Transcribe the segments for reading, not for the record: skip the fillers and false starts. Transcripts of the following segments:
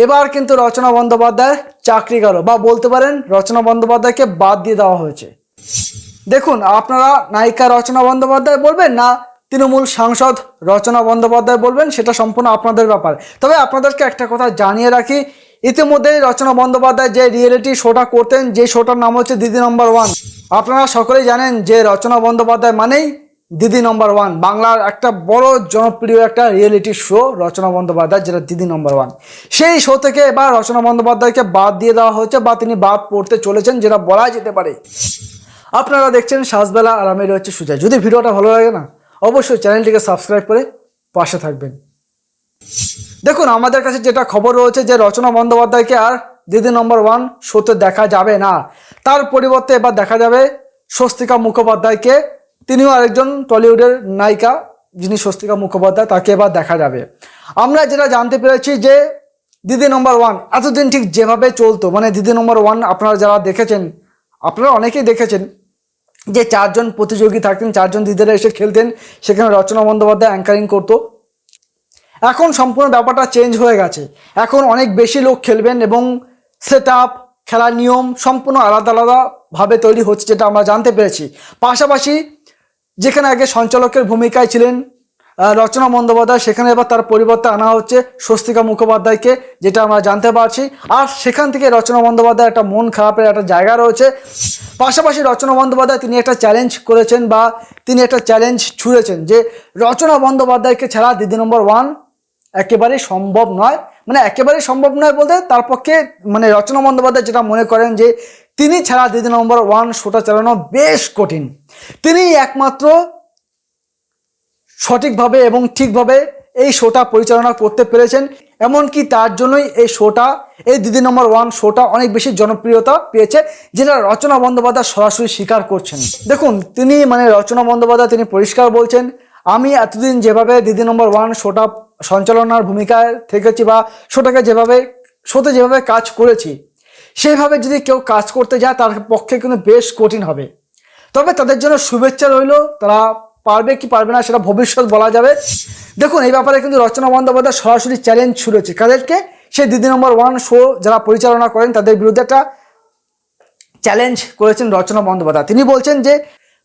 এবার কিন্তু রচনা বন্দ্যোপাধ্যায় চাকরি গেল, বা বলতে পারেন রচনা বন্দ্যোপাধ্যায়কে বাদ দিয়ে দেওয়া হয়েছে। দেখুন, আপনারা নায়িকা রচনা বন্দ্যোপাধ্যায় বলবেন না তৃণমূল সাংসদ রচনা বন্দ্যোপাধ্যায় বলবেন, সেটা সম্পূর্ণ আপনাদের ব্যাপার। তবে আপনাদেরকে একটা কথা জানিয়ে রাখি, ইতিমধ্যেই রচনা বন্দ্যোপাধ্যায় যে রিয়েলিটি শোটা করতেন, যে শোটার নাম হচ্ছে দিদি নম্বর ওয়ান, আপনারা সকলেই জানেন যে রচনা বন্দ্যোপাধ্যায় মানেই দিদি নম্বর ওয়ান, বাংলার একটা বড় জনপ্রিয় একটা রিয়েলিটি শো রচনা বন্দ্যোপাধ্যায়, যেটা দিদি নম্বর ওয়ান। সেই শো থেকে এবার রচনা বন্দ্যোপাধ্যায়কে বাদ দিয়ে দেওয়া হয়েছে, বা তিনি বাদ পড়তে চলেছেন, যেটা বলা যেতে পারে। আপনারা দেখছেন সাজবেলা, আর আমি রয়েছে সুজয়। যদি ভিডিওটা ভালো লাগে না, অবশ্যই চ্যানেলটিকে সাবস্ক্রাইব করে পাশে থাকবেন। দেখুন, আমাদের কাছে যেটা খবর রয়েছে যে রচনা বন্দ্যোপাধ্যায়কে আর দিদি নম্বর ওয়ান শোতে দেখা যাবে না, তার পরিবর্তে এবার দেখা যাবে স্বস্তিকা মুখোপাধ্যায়কে। তিনিও আরেকজন টলিউডের নায়িকা, যিনি স্বস্তিকা মুখোপাধ্যায়, তাকে এবার দেখা যাবে। আমরা যেটা জানতে পেরেছি যে দিদি নম্বর ওয়ান এতদিন ঠিক যেভাবে চলতো, মানে দিদি নম্বর ওয়ান আপনারা যারা দেখেছেন, আপনারা অনেকেই দেখেছেন যে 4 জন প্রতিযোগী থাকতেন, 4 জন দিদিরা এসে খেলতেন, সেখানে রচনা বন্দ্যোপাধ্যায় অ্যাঙ্কারিং করতো। এখন সম্পূর্ণ ব্যাপারটা চেঞ্জ হয়ে গেছে, এখন অনেক বেশি লোক খেলবেন এবং সেট আপ, খেলার নিয়ম সম্পূর্ণ আলাদা আলাদাভাবে তৈরি হচ্ছে, যেটা আমরা জানতে পেরেছি। পাশাপাশি যেখানে আগে সঞ্চালকের ভূমিকায় ছিলেন রচনা বন্দ্যোপাধ্যায়, সেখানে এবার তার পরিবর্তে আনা হচ্ছে স্বস্তিকা মুখোপাধ্যায়কে, যেটা আমরা জানতে পারছি। আর সেখান থেকে রচনা বন্দ্যোপাধ্যায় একটা মন খারাপের একটা জায়গা রয়েছে। পাশাপাশি রচনা বন্দ্যোপাধ্যায় তিনি একটা চ্যালেঞ্জ করেছেন, বা তিনি একটা চ্যালেঞ্জ ছুঁড়েছেন যে রচনা বন্দ্যোপাধ্যায়কে ছাড়া দিদি নম্বর ওয়ান একেবারেই সম্ভব নয়। মানে একেবারেই সম্ভব নয় বলতে তার পক্ষে, মানে রচনা বন্দ্যোপাধ্যায় যেটা মনে করেন যে তিনি ছাড়া দিদি নম্বর ওয়ান শোটা চালানো বেশ কঠিন। তিনি একমাত্র সঠিকভাবে এবং ঠিকভাবে এই শোটা পরিচালনা করতে পেরেছেন। এমনকি তার জন্যই এই শোটা, এই দিদি নম্বর ওয়ান শোটা অনেক বেশি জনপ্রিয়তা পেয়েছে, যেটা রচনা বন্দ্যোপাধ্যায় সরাসরি স্বীকার করছেন। দেখুন, তিনি মানে রচনা বন্দ্যোপাধ্যায় তিনি পরিষ্কার বলছেন, আমি এতদিন যেভাবে দিদি নম্বর ওয়ান শোটা সঞ্চালনার ভূমিকায় থেকেছি, বা শোটাকে শোতে যেভাবে কাজ করেছি, সেইভাবে যদি কেউ কাজ করতে যায় তার পক্ষে কিন্তু বেশ কঠিন হবে। তবে তাদের জন্য শুভেচ্ছা রইল, তারা পারবে কি পারবে না সেটা ভবিষ্যৎ বলা যাবে। দেখুন, এই ব্যাপারে কিন্তু রচনা বন্দ্যোপাধ্যায় সরাসরি চ্যালেঞ্জ ছুড়েছে কাদেরকে, সেই দিদি নম্বর ওয়ান শো যারা পরিচালনা করেন তাদের বিরুদ্ধে একটা চ্যালেঞ্জ করেছেন রচনা বন্দ্যোপাধ্যায়। তিনি বলছেন যে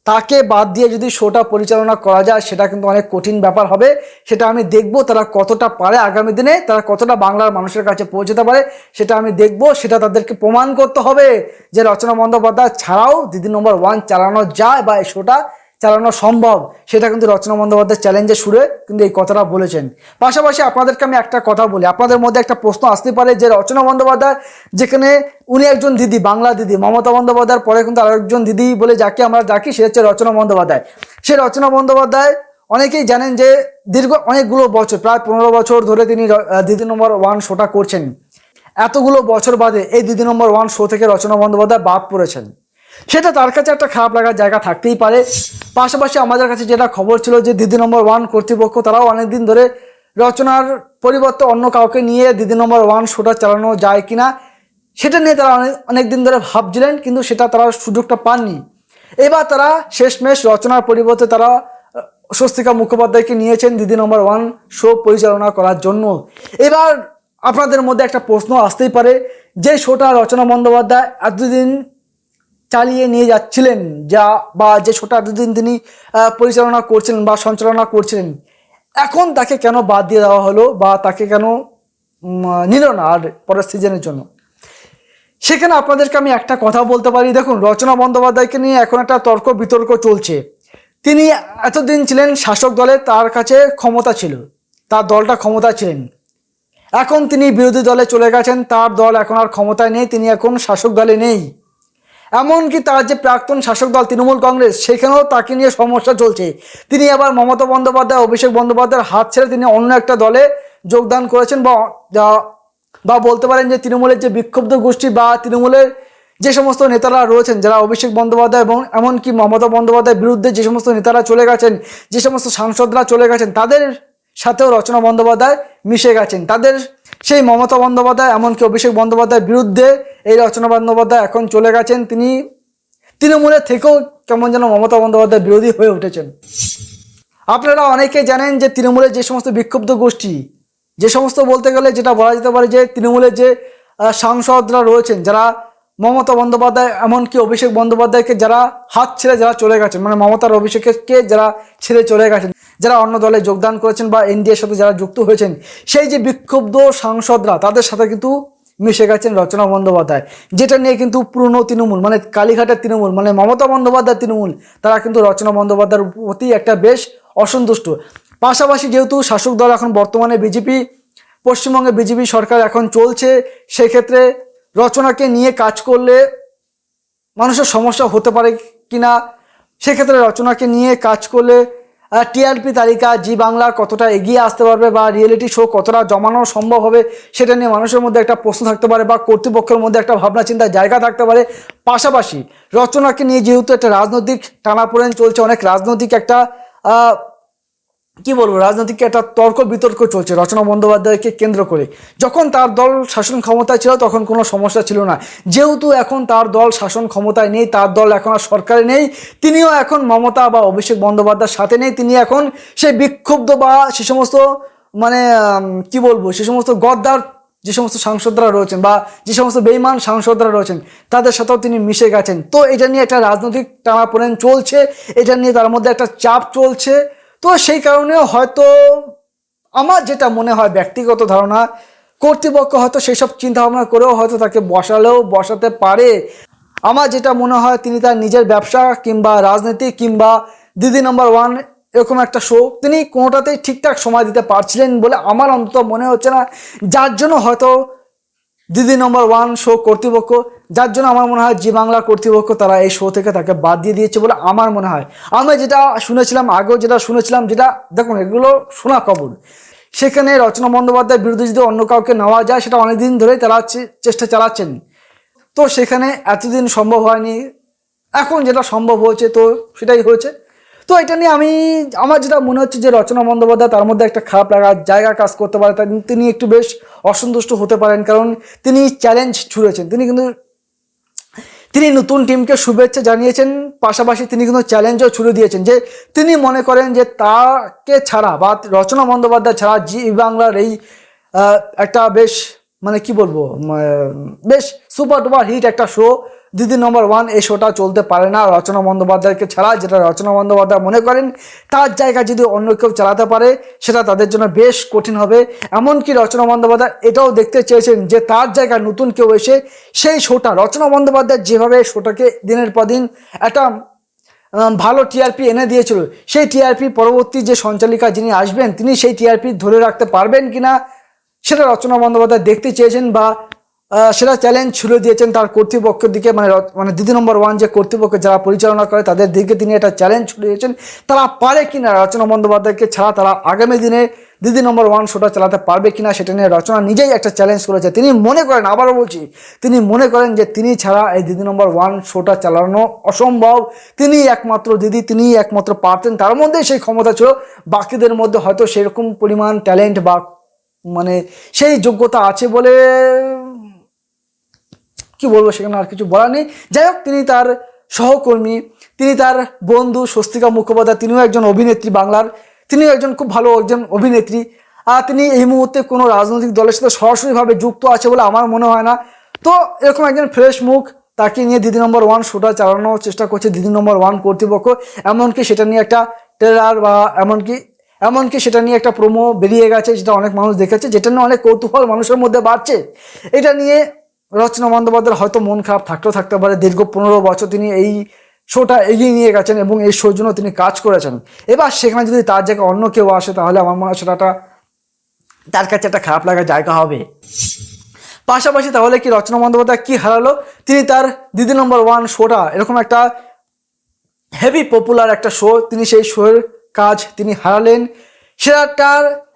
তাকে বাদ দিয়ে যদি শোটা পরিচালনা করা যায় সেটা কিন্তু অনেক কঠিন ব্যাপার হবে, সেটা আমি দেখব তারা কতটা পারে, আগামী দিনে তারা কতটা বাংলার মানুষের কাছে পৌঁছতে পারে সেটা আমি দেখব। সেটা তাদেরকে প্রমাণ করতে হবে যে রচনা বন্দ্যোপাধ্যায় ছাড়াও দিদি নম্বর ওয়ান চালানো যায়, বা এই শোটা চালানো সম্ভব। সেটা কিন্তু রচনা বন্দ্যোপাধ্যায় চ্যালেঞ্জের সুরে কিন্তু এই কথাটা বলেছেন। পাশাপাশি আপনাদেরকে আমি একটা কথা বলি, আপনাদের মধ্যে একটা প্রশ্ন আসতে পারে যে রচনা বন্দ্যোপাধ্যায়, যেখানে উনি একজন দিদি, বাংলা দিদি, মমতা বন্দ্যোপাধ্যায়ের পরে কিন্তু আরেকজন দিদি বলে যাকে আমরা ডাকি, সে হচ্ছে রচনা বন্দ্যোপাধ্যায়। সে রচনা বন্দ্যোপাধ্যায় অনেকেই জানেন যে দীর্ঘ অনেকগুলো বছর, প্রায় 15 বছর ধরে তিনি দিদি নম্বর ওয়ান শোটা করছেন। এতগুলো বছর বাদে এই দিদি নম্বর ওয়ান শো থেকে রচনা বন্দ্যোপাধ্যায় বাদ পড়েছেন, সেটা তার কাছে একটা খারাপ লাগার জায়গা থাকতেই পারে। পাশাপাশি আমাদের কাছে যেটা খবর ছিল যে দিদি নম্বর ওয়ান কর্তৃপক্ষ তারাও অনেকদিন ধরে রচনার পরিবর্তে অন্য কাউকে নিয়ে দিদি নম্বর ওয়ান শোটা চালানো যায় কিনা সেটা নিয়ে তারা অনেকদিন ধরে ভাবছিলেন, কিন্তু সেটা তারা সুযোগটা পাননি। এবার তারা শেষমেশ রচনার পরিবর্তে তারা স্বস্তিকা মুখোপাধ্যায়কে নিয়েছেন দিদি নম্বর ওয়ান শো পরিচালনা করার জন্য। এবার আপনাদের মধ্যে একটা প্রশ্ন আসতেই পারে যে শোটা রচনা বন্দ্যোপাধ্যায় এতদিন চালিয়ে নিয়ে যাচ্ছিলেন, বা যে শোটা এতদিন তিনি পরিচালনা করছিলেন বা সঞ্চালনা করছিলেন, এখন তাকে কেন বাদ দিয়ে দেওয়া হলো, বা তাকে কেন নিল না আর পরের সিজনের জন্য। সেখানে আপনাদেরকে আমি একটা কথা বলতে পারি, দেখুন রচনা বন্দ্যোপাধ্যায়কে নিয়ে এখন একটা তর্ক বিতর্ক চলছে। তিনি এতদিন ছিলেন শাসক দলে, তার কাছে ক্ষমতা ছিল, তার দলটা ক্ষমতায় ছিলেন। এখন তিনি বিরোধী দলে চলে গেছেন, তার দল এখন আর ক্ষমতায় নেই, তিনি এখন শাসক দলে নেই। এমনকি তার যে প্রাক্তন শাসক দল তৃণমূল কংগ্রেস, সেখানেও তাকে নিয়ে সমস্যা চলছে। তিনি আবার মমতা বন্দ্যোপাধ্যায়, অভিষেক বন্দ্যোপাধ্যায়ের হাত ছেড়ে তিনি অন্য একটা দলে যোগদান করেছেন, বা বলতে পারেন যে তৃণমূলের যে বিক্ষুব্ধ গোষ্ঠী বা তৃণমূলের যে সমস্ত নেতারা রয়েছেন, যারা অভিষেক বন্দ্যোপাধ্যায় এবং এমনকি মমতা বন্দ্যোপাধ্যায়ের বিরুদ্ধে যে সমস্ত নেতারা চলে গেছেন, যে সমস্ত সাংসদরা চলে গেছেন, তাদের সাথেও রচনা বন্দ্যোপাধ্যায় মিশে গেছেন। তাদের সেই মমতা বন্দ্যোপাধ্যায় এমনকি অভিষেক বন্দ্যোপাধ্যায়ের বিরুদ্ধে এই রচনা বন্দ্যোপাধ্যায় এখন চলে গেছেন। তিনি তৃণমূলের থেকেও কেমন যেন মমতা বন্দ্যোপাধ্যায় বিরোধী হয়ে উঠেছেন। আপনারা অনেকেই জানেন যে তৃণমূলের যে সমস্ত বিক্ষুব্ধ গোষ্ঠী, যে সমস্ত বলতে গেলে যেটা বলা যেতে পারে যে তৃণমূলের যে সাংসদরা রয়েছেন, যারা মমতা বন্দ্যোপাধ্যায় এমনকি অভিষেক বন্দ্যোপাধ্যায়কে যারা হাত ছেড়ে যারা চলে গেছেন, মানে মমতার অভিষেককে যারা ছেড়ে চলে গেছেন, যারা অন্য দলে যোগদান করেছেন বা এনডিএর সাথে যারা যুক্ত হয়েছেন, সেই যে বিক্ষুব্ধ সাংসদরা তাদের সাথে কিন্তু মিশে গেছেন রচনা বন্দ্যোপাধ্যায়, যেটা নিয়ে কিন্তু পুরনো তৃণমূল মানে কালীঘাটের তৃণমূল মানে মমতা বন্দ্যোপাধ্যায়ের তৃণমূল, তারা কিন্তু রচনা বন্দ্যোপাধ্যায়ের প্রতি একটা বেশ অসন্তুষ্ট। পাশাপাশি যেহেতু শাসক দল এখন বর্তমানে বিজেপি, পশ্চিমবঙ্গে বিজেপি সরকার এখন চলছে, সেক্ষেত্রে রচনাকে নিয়ে কাজ করলে মানুষের সমস্যা হতে পারে কিনা, সেক্ষেত্রে রচনাকে নিয়ে কাজ করলে টিআরপি তালিকা জি বাংলা কতটা এগিয়ে আসতে পারবে বা রিয়েলিটি শো কতটা জমানো সম্ভব হবে, সেটা নিয়ে মানুষের মধ্যে একটা প্রশ্ন থাকতে পারে বা কর্তৃপক্ষের মধ্যে একটা ভাবনা চিন্তার জায়গা থাকতে পারে। পাশাপাশি রচনাকে নিয়ে যেহেতু একটা রাজনৈতিক টানাপোড়েন চলছে, অনেক রাজনৈতিক একটা কি বলবো রাজনৈতিক একটা তর্ক বিতর্ক চলছে রচনা বন্দ্যোপাধ্যায়কে কেন্দ্র করে। যখন তার দল শাসন ক্ষমতায় ছিল তখন কোনো সমস্যা ছিল না, যেহেতু এখন তার দল শাসন ক্ষমতায় নেই, তার দল এখন আর সরকারে নেই, তিনিও এখন মমতা বা অভিষেক বন্দ্যোপাধ্যায়ের সাথে নেই, তিনি এখন সেই বিক্ষুব্ধ বা সে সমস্ত মানে কি বলবো সে সমস্ত গদ্দার যে সমস্ত সাংসদরা রয়েছেন বা যে সমস্ত বেইমান সাংসদরা রয়েছেন তাদের সাথেও তিনি মিশে গেছেন। তো এটা নিয়ে একটা রাজনৈতিক টানাপোড়েন চলছে, এটা নিয়ে তার মধ্যে একটা চাপ চলছে। তো সেই কারণেও হয়তো আমার যেটা মনে হয় ব্যক্তিগত ধারণা, কর্তৃপক্ষ হয়তো সেই সব চিন্তাভাবনা করেও হয়তো তাকে বসাতে পারে। আমার যেটা মনে হয় তিনি তার নিজের ব্যবসা কিংবা রাজনীতি কিংবা দিদি নম্বর ওয়ান এরকম একটা শো তিনি কোনোটাতেই ঠিকঠাক সময় দিতে পারছিলেন বলে আমার অন্তত মনে হচ্ছে না, যার জন্য হয়তো দিদি নম্বর ওয়ান শো কর্তৃপক্ষ, যার জন্য আমার মনে হয় জি বাংলা কর্তৃপক্ষ তারা এই শো থেকে তাকে বাদ দিয়ে দিয়েছে বলে আমার মনে হয়। আমি যেটা শুনেছিলাম, আগেও যেটা শুনেছিলাম, যেটা দেখুন এগুলো শোনা খবর, সেখানে রচনা বন্দ্যোপাধ্যায়ের বিরুদ্ধে যদি অন্য কাউকে নেওয়া যায় সেটা অনেকদিন ধরেই তারা চেষ্টা চালাচ্ছেন, তো সেখানে এতদিন সম্ভব হয়নি, এখন যেটা সম্ভব হয়েছে তো সেটাই হয়েছে। তো এটা নিয়ে আমার যেটা মনে হচ্ছে যে রচনা বন্দ্যোপাধ্যায় তার মধ্যে একটা খারাপ লাগার জায়গা কাজ করতে পারে, তিনি একটু বেশ অসন্তুষ্ট হতে পারেন, কারণ তিনি চ্যালেঞ্জ ছুড়েছেন, তিনি নতুন টিমকে শুভেচ্ছা জানিয়েছেন, পাশাপাশি তিনি কিন্তু চ্যালেঞ্জও ছুড়ে দিয়েছেন যে তিনি মনে করেন যে তাকে ছাড়া বা রচনা বন্দ্যোপাধ্যায় ছাড়া জি বাংলার এই একটা বেশ মানে কি বলবো বেশ সুপার ডুপার হিট একটা শো দিদি নম্বর ওয়ান, এই শোটা চলতে পারে না রচনা বন্দ্যোপাধ্যায়কে ছাড়া। যেটা রচনা বন্দ্যোপাধ্যায় মনে করেন তার জায়গা যদি অন্য কেউ চালাতে পারে সেটা তাদের জন্য বেশ কঠিন হবে। এমনকি রচনা বন্দ্যোপাধ্যায় এটাও দেখতে চেয়েছেন যে তার জায়গায় নতুন কেউ এসে সেই শোটা, রচনা বন্দ্যোপাধ্যায় যেভাবে শোটাকে দিনের পর দিন একটা ভালো টিআরপি এনে দিয়েছিল, সেই টিআরপি পরবর্তী যে সঞ্চালিকা যিনি আসবেন তিনি সেই টিআরপি ধরে রাখতে পারবেন কিনা সেটা রচনা বন্দ্যোপাধ্যায় দেখতে চেয়েছেন বা সেটা চ্যালেঞ্জ ছুড়ে দিয়েছেন তার কর্তৃপক্ষের দিকে, মানে দিদি নম্বর ওয়ান যে কর্তৃপক্ষ যারা পরিচালনা করে তাদের দিকে তিনি একটা চ্যালেঞ্জ ছুড়ে দিয়েছেন, তারা পারে কিনা রচনা বন্দ্যোপাধ্যায়কে ছাড়া তারা আগামী দিনে দিদি নম্বর ওয়ান শোটা চালাতে পারবে কিনা সেটা নিয়ে রচনা নিজেই একটা চ্যালেঞ্জ করেছে। তিনি মনে করেন, আবারও বলছি, তিনি মনে করেন যে তিনি ছাড়া এই দিদি নম্বর ওয়ান শোটা চালানো অসম্ভব, তিনি একমাত্র দিদি, তিনি একমাত্র পারতেন, তার মধ্যে সেই ক্ষমতা ছিল, বাকিদের মধ্যে হয়তো সেরকম পরিমাণ ট্যালেন্ট বা মানে সেই যোগ্যতা আছে বলে কি বলবো সেখানে আর কিছু বলার নেই। যাই হোক, তিনি তার সহকর্মী, তিনি তার বন্ধু স্বস্তিকা মুখোপাধ্যায়, তিনিও একজন অভিনেত্রী বাংলার, তিনিও একজন খুব ভালো একজন অভিনেত্রী, আর তিনি এই মুহূর্তে কোনো রাজনৈতিক দলের সাথে সরাসরিভাবে যুক্ত আছে বলে আমার মনে হয় না। তো এরকম একজন ফ্রেশ মুখ, তাকে নিয়ে দিদি নম্বর ওয়ান শোটা চালানোর চেষ্টা করছে দিদি নম্বর ওয়ান কর্তৃপক্ষ, এমনকি সেটা নিয়ে একটা ট্রেলার বা এমনকি সেটা নিয়ে একটা প্রোমো বেরিয়ে গেছে, যেটা অনেক মানুষ দেখেছে, যেটা নিয়ে অনেক কৌতূহল মানুষের মধ্যে বাড়ছে। এটা নিয়ে রচনা বন্দ্যোপাধ্যায়ের হয়তো মন খারাপ থাকতে পারে, দীর্ঘ 15 বছর তিনি এই শোটা এগিয়ে নিয়ে গেছেন এবং এই শোর জন্য তিনি কাজ করেছেন, এবার সেখানে যদি তার জায়গায় অন্য কেউ আসে তাহলে আমার মনে হয় সেটা তার কাছে একটা খারাপ লাগার জায়গা হবে। পাশাপাশি তাহলে কি রচনা বন্দ্যোপাধ্যায় কি হারালো, তিনি তার দিদি নম্বর ওয়ান শোটা এরকম একটা হেভি পপুলার একটা শো, তিনি সেই শোয়ের কাজ তিনি হারালেন।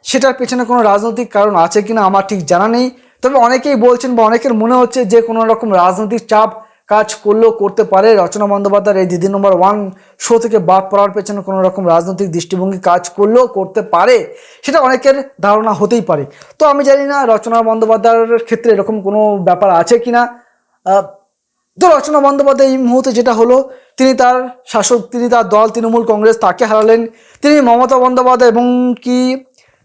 সেটার পেছনে কোনো রাজনৈতিক কারণ আছে কিনা আমার ঠিক জানা নেই, তবে অনেকেই বলছেন বা অনেকের মনে হচ্ছে যে কোনো রকম রাজনৈতিক চাপ কাজ করলেও করতে পারে, রচনা বন্দ্যোপাধ্যায়ের এই দিদি নম্বর ওয়ান শো থেকে বাদ পড়ার পেছনে কোনো রকম রাজনৈতিক দৃষ্টিভঙ্গি কাজ করলেও করতে পারে, সেটা অনেকের ধারণা হতেই পারে। তো আমি জানি না রচনা বন্দ্যোপাধ্যায়ের ক্ষেত্রে এরকম কোনো ব্যাপার আছে কিনা। তো রচনা বন্দ্যোপাধ্যায় এই মুহূর্তে যেটা হলো, তিনি তার শাসক, তিনি তার দল তৃণমূল কংগ্রেস তাকে হারালেন, তিনি মমতা বন্দ্যোপাধ্যায় এবং কি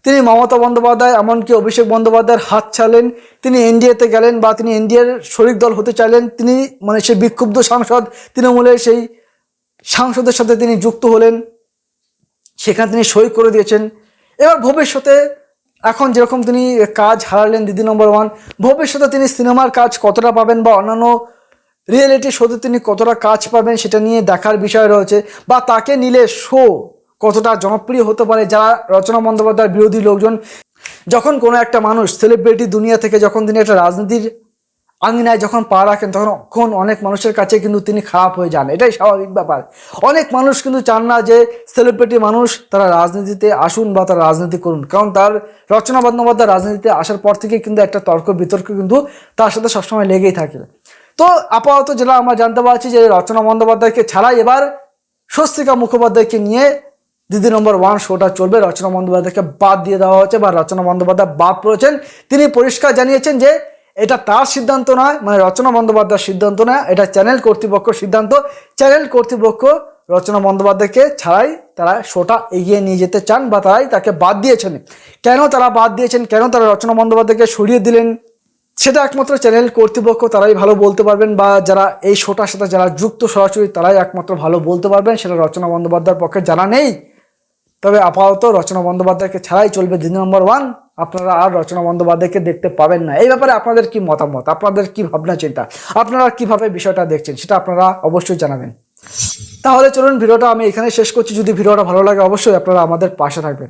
তিনি মমতা বন্দ্যোপাধ্যায় এমনকি অভিষেক বন্দ্যোপাধ্যায়ের হাত ছাড়লেন, তিনি এনডিএতে গেলেন বা তিনি এনডিএর শরিক দল হতে চাইলেন, তিনি মানে সেই বিক্ষুব্ধ সাংসদ তৃণমূলের সেই সাংসদের সাথে তিনি যুক্ত হলেন, সেখানে তিনি সই করে দিয়েছেন। এবার ভবিষ্যতে এখন যেরকম তিনি কাজ হারালেন দিদি নম্বর ওয়ান, ভবিষ্যতে তিনি সিনেমার কাজ কতটা পাবেন বা অন্যান্য রিয়েলিটি শোতে তিনি কতটা কাজ পাবেন সেটা নিয়ে দেখার বিষয় রয়েছে, বা তাকে নিলে শো কতটা জনপ্রিয় হতে পারে। যারা রচনা বন্দ্যোপাধ্যায়ের বিরোধী লোকজন, যখন কোনো একটা মানুষ সেলিব্রিটি দুনিয়া থেকে যখন তিনি একটা রাজনীতির আঙিনায় যখন পা রাখেন তখন অনেক মানুষের কাছে কিন্তু তিনি খারাপ হয়ে যান, এটাই স্বাভাবিক ব্যাপার। অনেক মানুষ কিন্তু চান না যে সেলিব্রিটি মানুষ তারা রাজনীতিতে আসুন বা তারা রাজনীতি করুন, কারণ তার রচনা বন্দ্যোপাধ্যায় রাজনীতিতে আসার পর থেকে কিন্তু একটা তর্ক বিতর্ক কিন্তু তার সাথে সবসময় লেগেই থাকে। তো আপাতত যেটা আমরা জানতে পারছি যে রচনা বন্দ্যোপাধ্যায়কে ছাড়াই এবার স্বস্তিকা মুখোপাধ্যায়কে নিয়ে দিদি নম্বর ওয়ান শোটা চলবে। রচনা বন্দ্যোপাধ্যায়কে বাদ দিয়ে দেওয়া হচ্ছে বা রচনা বন্দ্যোপাধ্যায় বাদ পড়েছেন। তিনি পরিষ্কার জানিয়েছেন যে এটা তার সিদ্ধান্ত নয়, মানে রচনা বন্দ্যোপাধ্যায়ের সিদ্ধান্ত নয়, এটা চ্যানেল কর্তৃপক্ষের সিদ্ধান্ত। চ্যানেল কর্তৃপক্ষ রচনা বন্দ্যোপাধ্যায়কে ছাড়াই তারা শোটা এগিয়ে নিয়ে যেতে চান বা তারাই তাকে বাদ দিয়েছেন। কেন তারা বাদ দিয়েছেন, কেন তারা রচনা বন্দ্যোপাধ্যায়কে সরিয়ে দিলেন, সেটা একমাত্র চ্যানেল কর্তৃপক্ষ তারাই ভালো বলতে পারবেন, বা যারা এই শোটার সাথে যারা যুক্ত সরাসরি তারাই একমাত্র ভালো বলতে পারবেন। সেটা রচনা বন্দ্যোপাধ্যায়ের পক্ষে জানা নেই। তবে আপাতত রচনা বন্দ্যোপাধ্যায়কে ছাড়াই চলবে দিদি নম্বর ওয়ান। আপনারা আর রচনা বন্দ্যোপাধ্যায়কে দেখতে পাবেন না। এই ব্যাপারে আপনাদের কি মতামত, আপনাদের কি ভাবনা চিন্তা, আপনারা কিভাবে বিষয়টা দেখছেন সেটা আপনারা অবশ্যই জানাবেন। তাহলে চলুন ভিডিওটা আমি এখানে শেষ করছি। যদি ভিডিওটা ভালো লাগে অবশ্যই আপনারা আমাদের পাশে থাকবেন।